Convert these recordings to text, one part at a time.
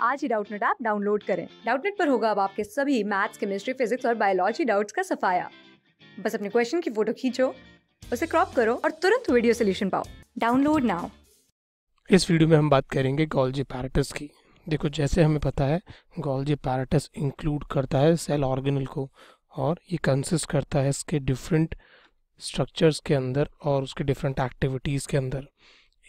आज ही Doubtnut app download करें। Doubtnut पर होगा अब आपके सभी मैथ्स, केमिस्ट्री, फिजिक्स और बायोलॉजी डाउट्स का सफाया। बस अपने क्वेश्चन की फोटो खींचो, उसे क्रॉप करो और तुरंत वीडियो सोल्यूशन पाओ। Download now. इस वीडियो में हम बात करेंगे गोल्गी apparatus की। देखो, जैसे हमें पता है गोल्गी apparatus इंक्लूड करता है सेल ऑर्गेनल को, और ये कंसिस्ट करता है इसके डिफरेंट स्ट्रक्चर्स के अंदर और उसके डिफरेंट एक्टिविटीज़ के अंदर।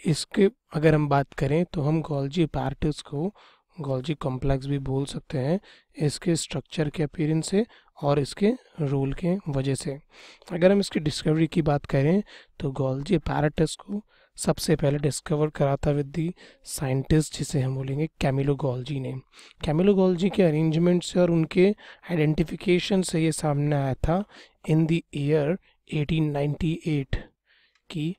इसके अगर हम बात करें तो हम गोल्गी apparatus को गोल्गी कॉम्प्लेक्स भी बोल सकते हैं, इसके स्ट्रक्चर के अपीयरेंस से और इसके रोल के वजह से। अगर हम इसकी डिस्कवरी की बात करें तो गोल्गी apparatus को सबसे पहले डिस्कवर करा था विद दी साइंटिस्ट जिसे हम बोलेंगे कैमिलो गोल्गी ने। कैमिलो गोल्गी के अरेंजमेंट से और उनके आइडेंटिफिकेशन से ये सामने आया था इन द ईयर 1898 की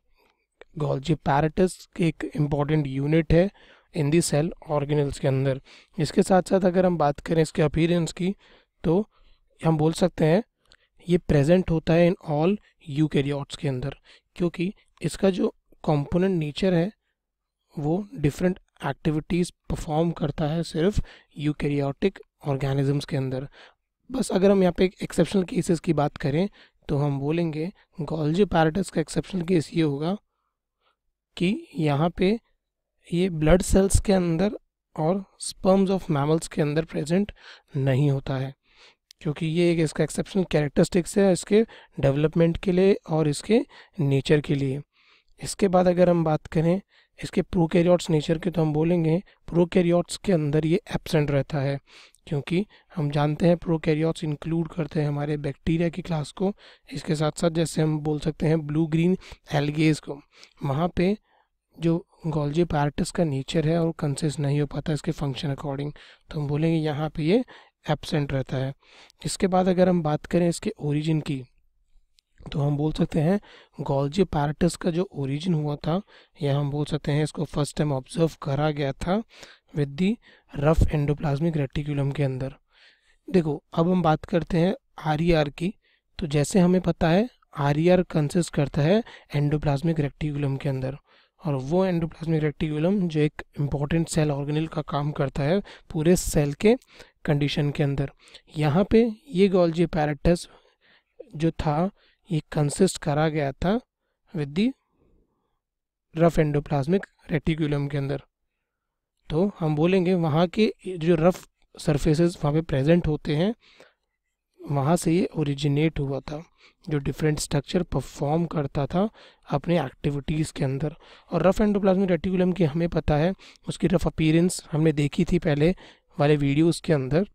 गोल्गी apparatus एक इम्पॉर्टेंट यूनिट है इन दी सेल ऑर्गेनल्स के अंदर। इसके साथ साथ अगर हम बात करें इसके अपीयरेंस की तो हम बोल सकते हैं ये प्रेजेंट होता है इन ऑल यूकैरियोट्स के अंदर, क्योंकि इसका जो कंपोनेंट नेचर है वो डिफरेंट एक्टिविटीज़ परफॉर्म करता है सिर्फ यूकैरियोटिक ऑर्गेनिजम्स के अंदर। बस अगर हम यहाँ पे एक एक्सेप्शनल केसेस की बात करें तो हम बोलेंगे गोल्गी apparatus का एक्सेप्शनल केस ये होगा कि यहाँ पे ये ब्लड सेल्स के अंदर और स्पर्म्स ऑफ मैमल्स के अंदर प्रेजेंट नहीं होता है, क्योंकि ये एक इसका एक्सेप्शनल कैरेक्टरिस्टिक्स है इसके डेवलपमेंट के लिए और इसके नेचर के लिए। इसके बाद अगर हम बात करें इसके प्रोकैरियोट्स नेचर के तो हम बोलेंगे प्रोकैरियोट्स के अंदर ये एब्सेंट रहता है, क्योंकि हम जानते हैं प्रोकैरियोट्स इंक्लूड करते हैं हमारे बैक्टीरिया की क्लास को। इसके साथ साथ जैसे हम बोल सकते हैं ब्लू ग्रीन एल्गेज को, वहाँ पे जो गोल्गी apparatus का नेचर है और कंसिस्ट नहीं हो पाता इसके फंक्शन अकॉर्डिंग, तो हम बोलेंगे यहाँ पे ये एब्सेंट रहता है। इसके बाद अगर हम बात करें इसके ओरिजिन की तो हम बोल सकते हैं गोल्गी apparatus का जो ओरिजिन हुआ था यह हम बोल सकते हैं इसको फर्स्ट टाइम ऑब्जर्व करा गया था with the rough endoplasmic reticulum के अंदर। देखो, अब हम बात करते हैं RER की। तो जैसे हमें पता है RER कंसिस्ट करता है एंडोप्लाज्मिक रेटिकुलम के अंदर, और वो एंडोप्लाज्मिक रेटिकुलम जो एक इम्पॉर्टेंट सेल ऑर्गेनल का काम करता है पूरे सेल के कंडीशन के अंदर। यहाँ पे ये गोल्गी apparatus जो था ये कंसिस्ट करा गया था with the rough endoplasmic reticulum के अंदर। तो हम बोलेंगे वहाँ के जो रफ सरफेसेस वहाँ पे प्रेजेंट होते हैं वहाँ से ये ओरिजिनेट हुआ था, जो डिफरेंट स्ट्रक्चर परफॉर्म करता था अपने एक्टिविटीज़ के अंदर। और रफ एंडोप्लाज्मिक रेटिकुलम की हमें पता है उसकी रफ अपीयरेंस हमने देखी थी पहले वाले वीडियोस के अंदर।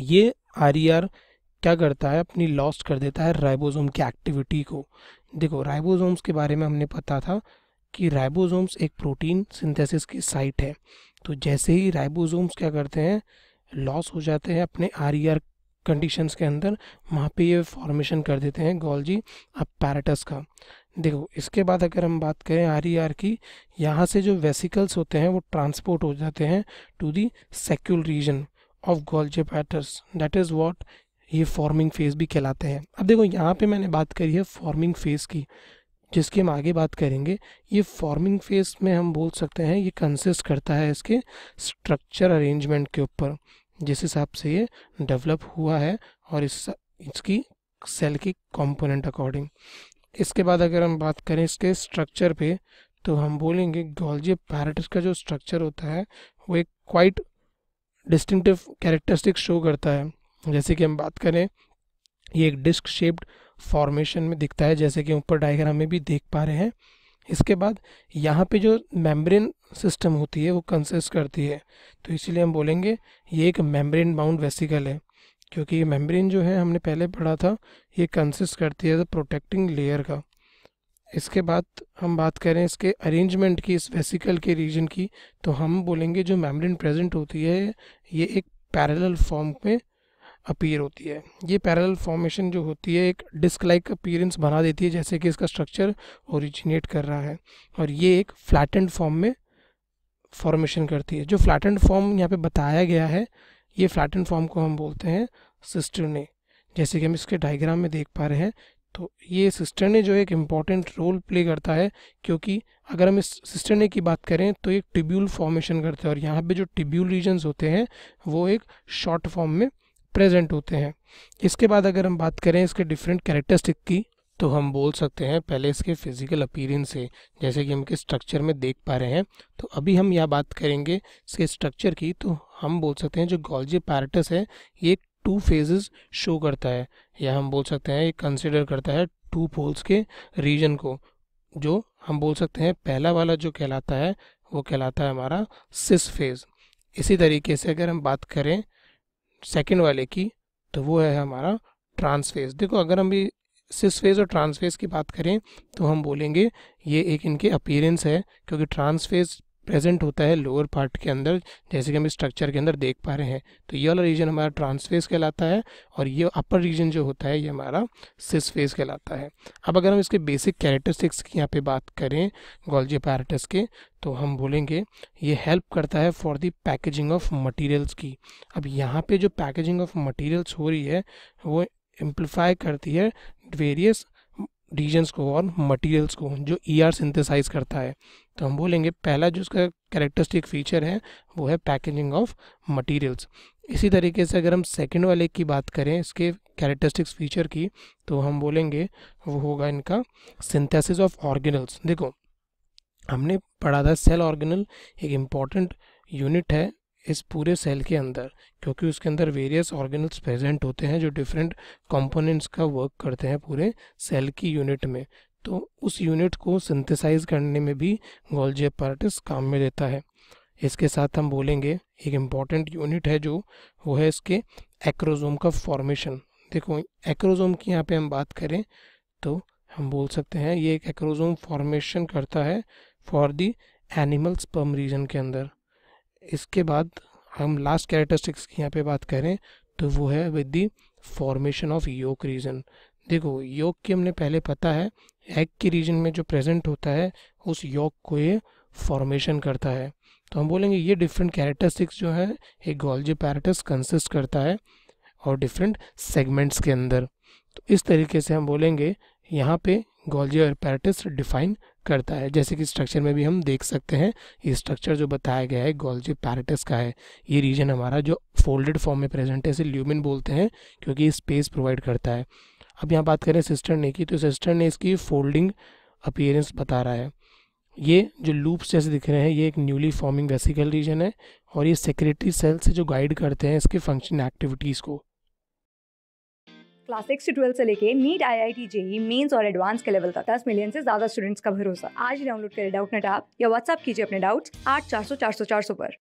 ये RER क्या करता है, अपनी लॉस्ट कर देता है राइबोसोम की एक्टिविटी को। देखो, राइबोसोम्स के बारे में हमने पता था कि राइबोसोम्स एक प्रोटीन सिंथेसिस की साइट है। तो जैसे ही राइबोसोम्स क्या करते हैं, लॉस हो जाते हैं अपने RER कंडीशंस के अंदर, वहाँ पे ये फॉर्मेशन कर देते हैं गोल्गी apparatus का। देखो, इसके बाद अगर हम बात करें RER की, यहाँ से जो वेसिकल्स होते हैं वो ट्रांसपोर्ट हो जाते हैं to the saccule region of Golgi apparatus, that is what ये फॉर्मिंग फेज भी कहलाते हैं। अब देखो, यहाँ पे मैंने बात करी है फॉर्मिंग फेज की, जिसकी हम आगे बात करेंगे। ये फॉर्मिंग फेज में हम बोल सकते हैं ये कंसिस्ट करता है इसके स्ट्रक्चर अरेंजमेंट के ऊपर, जिस हिसाब से ये डेवलप हुआ है और इसकी सेल की कंपोनेंट अकॉर्डिंग। इसके बाद अगर हम बात करें इसके स्ट्रक्चर पे तो हम बोलेंगे गोल्गी apparatus का जो स्ट्रक्चर होता है वो एक क्वाइट डिस्टिंक्टिव कैरेक्टरिस्टिक शो करता है। जैसे कि हम बात करें ये एक डिस्क शेप्ड फॉर्मेशन में दिखता है, जैसे कि ऊपर डायग्राम में भी देख पा रहे हैं। इसके बाद यहाँ पे जो मेम्ब्रेन सिस्टम होती है वो कंसिस्ट करती है, तो इसीलिए हम बोलेंगे ये एक मेम्ब्रेन बाउंड वेसिकल है, क्योंकि ये मेम्ब्रेन जो है हमने पहले पढ़ा था ये कंसिस्ट करती है द प्रोटेक्टिंग लेयर का। इसके बाद हम बात करें इसके अरेंजमेंट की, इस वेसिकल के रीजन की, तो हम बोलेंगे जो मेम्ब्रेन प्रेजेंट होती है ये एक पैरेलल फॉर्म में अपीयर होती है। ये पैरेलल फॉर्मेशन जो होती है एक डिस्क लाइक अपीयरेंस बना देती है, जैसे कि इसका स्ट्रक्चर ओरिजिनेट कर रहा है, और ये एक फ्लैटेंड फॉर्म में फॉर्मेशन करती है। जो फ्लैटेंड फॉर्म यहाँ पे बताया गया है ये फ्लैटेंड फॉर्म को हम बोलते हैं सिस्टर्ने, जैसे कि हम इसके डायग्राम में देख पा रहे हैं तो ये सिस्टर्ने जो है एक इम्पॉर्टेंट रोल प्ले करता है, क्योंकि अगर हम इस सिस्टर्ने की बात करें तो एक टिब्यूल फॉर्मेशन करता है, और यहाँ पे जो टिब्यूल रीजन्स होते हैं वो एक शॉर्ट फॉर्म में प्रेजेंट होते हैं। इसके बाद अगर हम बात करें इसके डिफरेंट कैरेक्टरिस्टिक की, तो हम बोल सकते हैं पहले इसके फिजिकल अपीयरेंस से, जैसे कि हम के स्ट्रक्चर में देख पा रहे हैं। तो अभी हम यह बात करेंगे इसके स्ट्रक्चर की, तो हम बोल सकते हैं जो गोल्जी apparatus है ये 2 फेजेस शो करता है, या हम बोल सकते हैं ये कंसिडर करता है 2 पोल्स के रीजन को, जो हम बोल सकते हैं पहला वाला जो कहलाता है वो कहलाता है हमारा सिस फेज। इसी तरीके से अगर हम बात करें सेकेंड वाले की, तो वो है हमारा ट्रांस फेज। देखो अगर हम भी सिस फेज और ट्रांस फेज की बात करें तो हम बोलेंगे ये एक इनके अपीयरेंस है, क्योंकि ट्रांस फेज प्रेजेंट होता है लोअर पार्ट के अंदर, जैसे कि हम स्ट्रक्चर के अंदर देख पा रहे हैं। तो ये वाला रीजन हमारा ट्रांस फेज कहलाता है, और ये अपर रीजन जो होता है ये हमारा सिस फेज कहलाता है। अब अगर हम इसके बेसिक कैरेक्टरिस्टिक्स की यहाँ पे बात करें गोल्जी apparatus के, तो हम बोलेंगे ये हेल्प करता है for the packaging of materials की। अब यहाँ पे जो पैकेजिंग ऑफ मटीरियल्स हो रही है वो एम्प्लीफाई करती है वेरियस रीजन्स को और मटेरियल्स को, जो ER सिंथेसाइज करता है। तो हम बोलेंगे पहला जो उसका कैरेक्टरिस्टिक फीचर है वो है पैकेजिंग ऑफ मटेरियल्स। इसी तरीके से अगर हम सेकंड वाले की बात करें इसके कैरेक्टरिस्टिक्स फीचर की, तो हम बोलेंगे वो होगा इनका सिंथेसिस ऑफ ऑर्गेनल्स। देखो हमने पढ़ा था सेल ऑर्गेनल एक इम्पॉर्टेंट यूनिट है इस पूरे सेल के अंदर, क्योंकि उसके अंदर वेरियस ऑर्गेनल्स प्रेजेंट होते हैं जो डिफरेंट कंपोनेंट्स का वर्क करते हैं पूरे सेल की यूनिट में। तो उस यूनिट को सिंथेसाइज करने में भी गोल्जी apparatus काम में देता है। इसके साथ हम बोलेंगे एक इम्पॉर्टेंट यूनिट है जो वो है इसके एक्रोसोम का फॉर्मेशन। देखो एक्रोसोम की यहाँ पे हम बात करें तो हम बोल सकते हैं ये एक एक्रोसोम फॉर्मेशन करता है for the animal sperm region के अंदर। इसके बाद हम लास्ट कैरेक्टरिस्टिक्स की यहाँ पे बात करें तो वो है with the formation of yolk region. देखो योक की हमने पहले पता है एग के रीजन में जो प्रेजेंट होता है उस योक को ये फॉर्मेशन करता है। तो हम बोलेंगे ये डिफरेंट कैरेक्टरिस्टिक्स जो है एक गोल्जी apparatus कंसिस्ट करता है और डिफरेंट सेगमेंट्स के अंदर। तो इस तरीके से हम बोलेंगे यहाँ पे गोल्जी apparatus डिफाइन करता है। जैसे कि स्ट्रक्चर में भी हम देख सकते हैं ये स्ट्रक्चर जो बताया गया है गोल्जी apparatus का है। ये रीजन हमारा जो फोल्डेड फॉर्म में प्रेजेंट है इसे ल्यूमेन बोलते हैं, क्योंकि ये स्पेस प्रोवाइड करता है। अब यहाँ बात करें सिस्टर्ने की, तो सिस्टर्ने इसकी फोल्डिंग अपीयरेंस बता रहा है। ये जो लूप्स जैसे दिख रहे हैं ये एक न्यूली फॉर्मिंग वेसिकल रीजन है, और ये सेक्रेटरी सेल से जो गाइड करते हैं इसके फंक्शन एक्टिविटीज़ को। क्लास 6 से 12 से लेके नीट, IIT, JEE मेंस और एडवांस के लेवल तक 10 मिलियन से ज्यादा स्टूडेंट्स का भरोसा। आज ही डाउनलोड करें डाउटनेट ऐप या व्हाट्सएप कीजिए अपने डाउट्स 8400 400 400 पर।